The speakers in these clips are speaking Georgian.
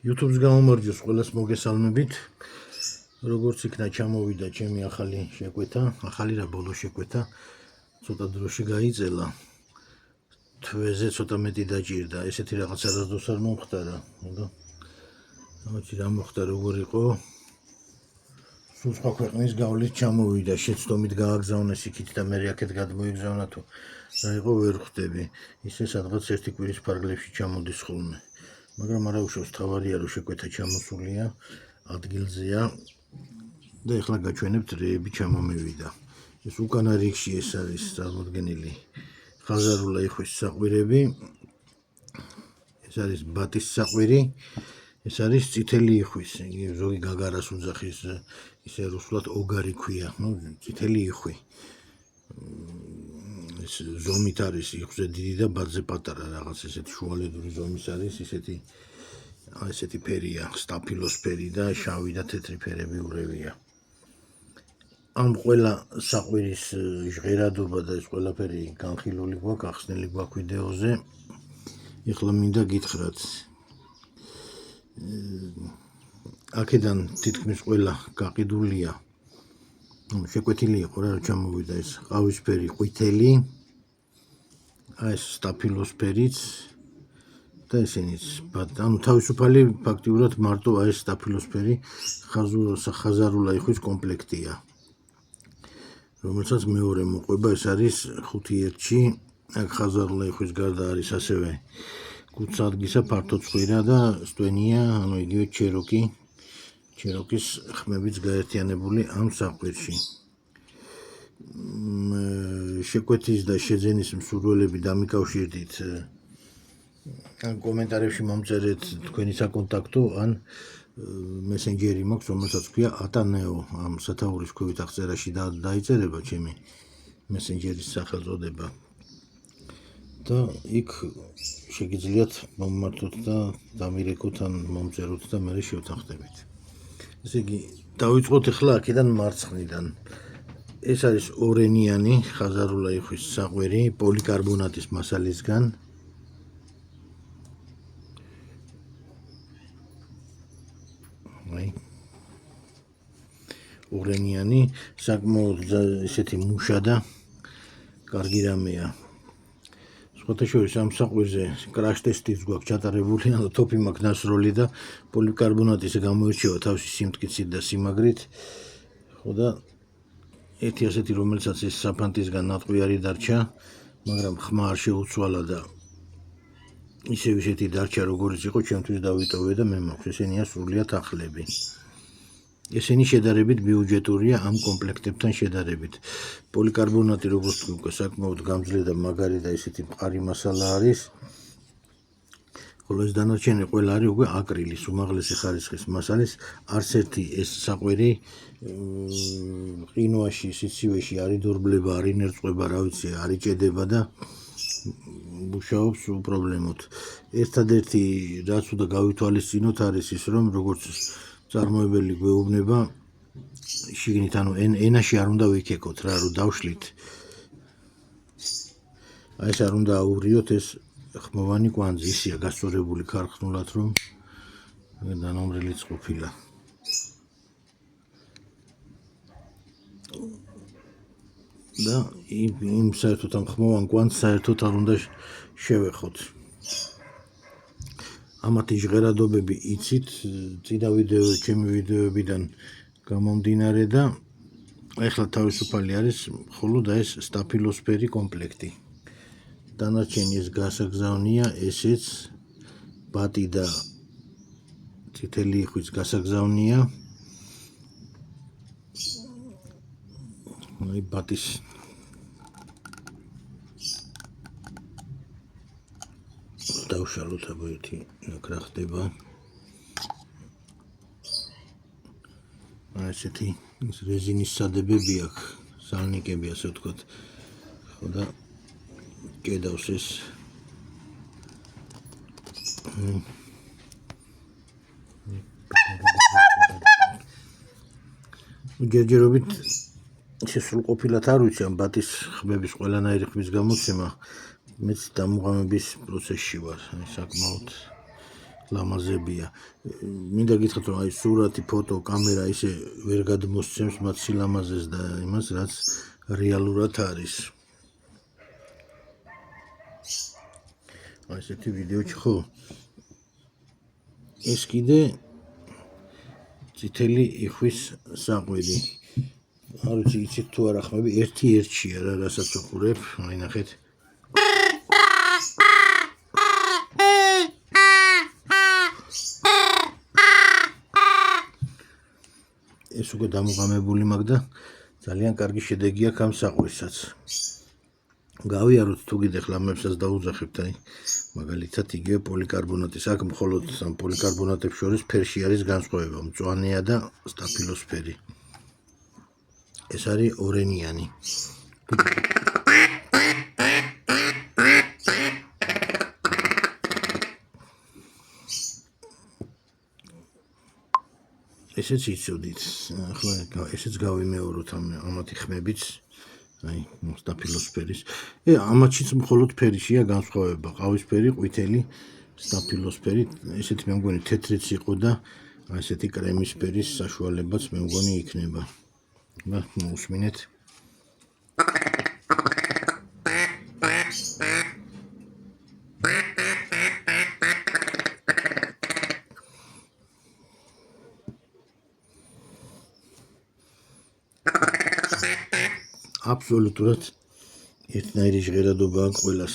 YouTube-ს გამომარჯოს ყველას მოგესალმებით. როგორც იქნა ჩამოვიდა ჩემი ახალი შეკვეთა, ახალი რა ბოლო შეკვეთა. ცოტა დროში გაიწელა. თვეზე ცოტა მეტი დაჭირდა. ესეთი რაღაც არასდროს არ მომხდარა, მაგრამ აუცი რა მოხდა როგორ იყო. სულ სხვა ქვეყნის გავლით ჩამოვიდა, შეცდომით გააგზავნეს იქით და მე აქეთ გადმოიგზავნა თუ რა იყო ვერ ხვდები. ისე სადღაც ერთი კვირის ფარგლებში ჩამოდის ხოლმე. მაგრამ არა უშავს თავარია რომ შეკვეთა ჩამოსულია ადგილზეა და ეხლა გაჩვენებთ რეები ჩამომივიდა. ეს უკანა რიგში ეს არის წარმოდგენილი ხაზარულა იხვის საყვირები. ეს არის ბატის საყვირი. ეს არის წითელი იხვის, ზოგი გაგარას უძახის, ისე რუსულად ოგარი ქვია, წითელი იხვი. ეს ზომით არის იხვზე დიდი და ბატზე პატარა, რაღაც ესეთი შუალედური ზომის არის, ესეთი ფერია, სტაფილოსფერი და შავი და თეთრი ფერები ურევია. ამ ყველა საყვირის ჟღერადობა და ეს ყველაფერი განხილული გვაქვს, ახსნილი გვაქვს ვიდეოზე. ეხლა მინდა გითხრათ. აქედან თითქმის ყველა გაყიდულია. შეკვეთილი იყო რა ჩამოვიდა ეს ყავისფერი ყვითელი. ეს სტაფილოსფერიც და ესენიც. ანუ თავისუფალი ფაქტიურად მარტო ეს სტაფილოსფერი ხაზარულა იხვის კომპლექტია. რომელსაც მეორე მოყვება ეს არის 5-1-ში. აქ ხაზარულა იხვის გარდა არის ასევე კუცადგისა ფართო ცხვირა და სტვენია, ანუ იგივე ჩეროკის ხმებიც გაერთიანებული ამ საყვირში. შეკვეთის და შეძენის მსურველები დამიკავშირდით ან კომენტარებში მომწერეთ თქვენი საკონტაქტო ან მესენჯერი მაქვს, რომელსაც ქვია ატანეო. ამ სათაურის ქვევით აღწერაში დაიწერება ჩემი მესენჯერის სახელწოდება. და იქ შეგიძლიათ მომმართოთ და დამირეკოთ ან მომწეროთ და მე შევთანხმდებით. ესე იგი, დავიწყოთ ახლა აქედან მარცხნიდან. ეს არის ორენიანი ხაზარულა იხვის საყვირი პოლიკარბონატის მასალისგან. ორენიანი, საკმაოდ ესეთი მუშა და კარგი რამეა. სხვათა შორის ამ საყვირზე კრაშ ტესტიც გვაქვს ჩატარებული, ანუ თოფი მაქვს ნასროლი და პოლიკარბონატი ესე გამოირჩევა თავისი სიმტკიცით და სიმაგრით. ხო და ერთი ასეთი რომელსაც ეს საფანტისგან ნატყვიარი დარჩა, მაგრამ ხმა არ შეუცვალა და ისევ ისეთი დარჩა როგორც იყო, ჩემთვის დავიტოვე და მე მაქვს. ესენია სრულიად ახლები. ესენი შედარებით ბიუჯეტურია ამ კომპლექტებთან შედარებით. პოლიკარბონატი როგორც თქვი, საკმაოდ გამძლე და მაგარი და ესეთი მყარი მასალა არის. ხოლო ეს დანარჩენი ყველა არის უკვე აკრილის, უმაღლესი ხარისხის მასალის. არც ერთი ეს საყვირი ყინვაში, სიცივეში არ იდორბლება, არ ინერწყვება, რა ვიცი, არ იჭედება და მუშაობს უპრობლემოდ. ერთადერთი რაც უნდა გავითვალისწინოთ არის ის, რომ როგორც წარმოებელი გვეუბნება შიგნით, ანუ ენაში არ უნდა ვიქეკოთ რა, რომ დავშლით. ეს არ უნდა აურიოთ ეს ხმოვანი კვანძი, ისია გასწორებული ქარხნულად, რომ დანომრილიც ყოფილა. და იმ საერთოდ ამ ხმოვან კვანძს საერთოდ არ უნდა შევეხოთ. ამათი ჟღერადობები იცით ჩემი ვიდეოებიდან გამომდინარე და ეხლა თავისუფალი არის მხოლოდ ეს სტაფილოსფერი კომპლექტი. დანარჩენი ეს გასაგზავნია, ესეც ბატი და წითელი იხვის გასაგზავნია. ბატის დავშალოთ აბა ერთი აქ რა ხდება. ესეთი რეზინის სადებები აქვს, სალნიკები ასე ვთქვათ. ხო და კედავს ეს ჯერჯერობით შესრულყოფილად არ ვიცი ამ ბატის ხმების ყველანაირი ხმის გამოცემა. მეც დამუღამების პროცესში ვარ, საკმაოდ ლამაზებია. მინდა გითხრათ, რომ აი სურათი, ფოტო, კამერა ისე ვერ გადმოსცემს მათ სილამაზეს და იმას, რაც რეალურად არის. აი ესეთი ვიდეოჩი ხო? ეს კიდე წითელი იხვის საყვირი. არ ვიცი, იცით თუ არა ხმები, ერთი ერთშია რა, რასაც ვუყურებ, აი ნახეთ. ეს უკვე დამუღამებული მაგ და ძალიან კარგი შედეგი აქვს ამ საყვირსაც. გავიაროთ თუ გიდე ხლამებსაც დაუძახებთ, აი მაგალითად იგივე პოლიკარბონატის. აქ მხოლოდ ამ პოლიკარბონატებს შორის ფერში არის განსხვავება, მწვანეა და სტაფილოსფერი. ეს არის ორენიანი. ესეც იცოდით, ახლა ესეც გავიმეოროთ ამათი ხმებიც, აი სტაფილოსფერის. ამათშიც მხოლოდ ფერიშია განსხვავება, ყავისფერი, ყვითელი, სტაფილოსფერი, ესეთი მე მგონი თეთრიც იყო და ესეთი კრემის ფერის საშუალებაც მე მგონი იქნება. და მოусმინეთ. აბსოლუტურად ერთნაირი ჟღერადობა აქვს ყველას.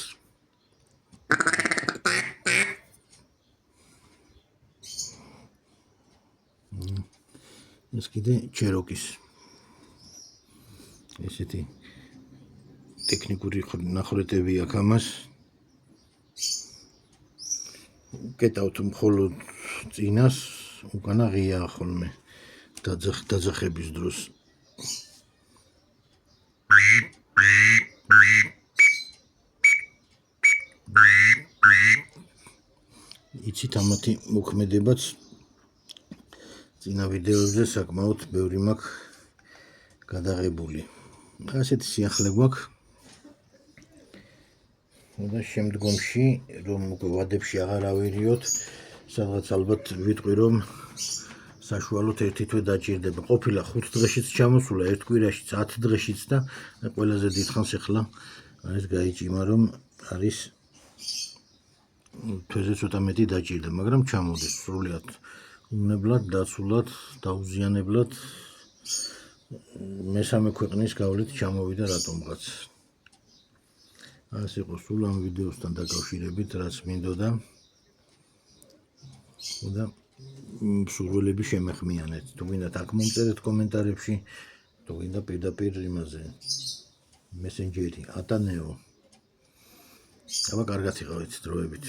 ეს კიდე ჩეროკის. ესეთი ტექნიკური ნახრეტები აქვს ამას. კეტავთ მხოლოდ წინას, უკანა ღია ხოლმე დაძახების დროს. იცით ამათი მოქმედებაც წინა ვიდეოებზე საკმაოდ ბევრი მაქვს გადაღებული. ასეთი სიახლე გვაქვს. და შემდგომში რომ უკვე ვადებში აღარ ავირიოთ, სადღაც ალბათ ვიტყვი რომ საშუალოდ ერთი თვე დაჭირდება. ყოფილა 5 დღეშიც ჩამოსულა, ერთ კვირაშიც 10 დღეშიც და ყველაზე დიდხანს ახლა არის გაიჭიმა რომ არის თვეზე ცოტა მეტი დაჭირდა, მაგრამ ჩამოდის სრულიად უნებლად, დაცულად, დაუზიანებლად მესამე ქვეყნის გავლით ჩამოვიდა რატომღაც. ასე იყო სულ ამ ვიდეოსთან დაკავშირებით, რაც მინდოდა და სურვილები შემეხმიანეთ. თუ გინდათ აქ მომწერეთ კომენტარებში, თუ გინდა პირდაპირ იმაზე მესენჯერი ატანეო. აბა კარგად იყავით დროებით.